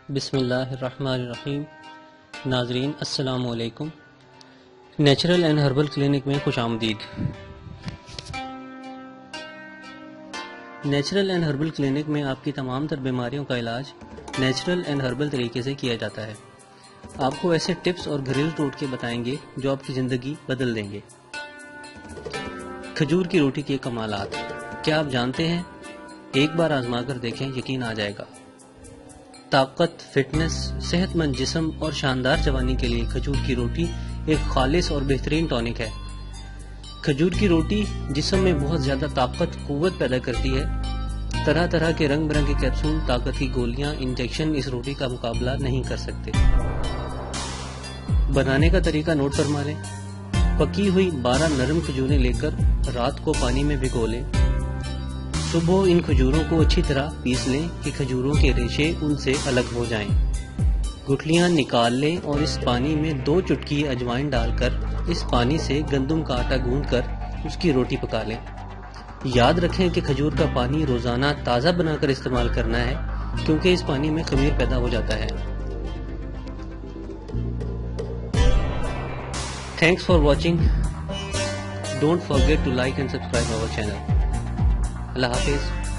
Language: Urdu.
بسم اللہ الرحمن الرحیم۔ ناظرین السلام علیکم۔ نیچرل اینڈ ہربل کلینک میں خوش آمدید۔ نیچرل اینڈ ہربل کلینک میں آپ کی تمام تر بیماریوں کا علاج نیچرل اینڈ ہربل طریقے سے کیا جاتا ہے۔ آپ کو ایسے ٹپس اور گھریلو ٹوٹکے بتائیں گے جو آپ کی زندگی بدل دیں گے۔ کھجور کی روٹی کے کمالات کیا آپ جانتے ہیں؟ ایک بار آزما کر دیکھیں، یقین آ جائے گا۔ طاقت، فٹنس، صحت مند جسم اور شاندار جوانی کے لیے کھجور کی روٹی ایک خالص اور بہترین ٹونک ہے۔ کھجور کی روٹی جسم میں بہت زیادہ طاقت، قوت پیدا کرتی ہے۔ طرح طرح کے رنگ برنگے کیپسول، طاقت کی گولیاں، انجیکشن اس روٹی کا مقابلہ نہیں کر سکتے۔ بنانے کا طریقہ نوٹ فرما لیں۔ پکی ہوئی 12 نرم کھجوریں لے کر رات کو پانی میں بھگو لیں۔ صبح ان کھجوروں کو اچھی طرح پیس لیں کہ کھجوروں کے ریشے ان سے الگ ہو جائیں۔ گٹھلیاں نکال لیں اور اس پانی میں 2 چٹکی اجوائن ڈال کر اس پانی سے گندم کا آٹا گوندھ کر اس کی روٹی پکا لیں۔ یاد رکھیں کہ کھجور کا پانی روزانہ تازہ بنا کر استعمال کرنا ہے، کیونکہ اس پانی میں خمیر پیدا ہو جاتا ہے۔ Thanks for watching. Don't forget to like and subscribe our channel۔ اللہ حافظ۔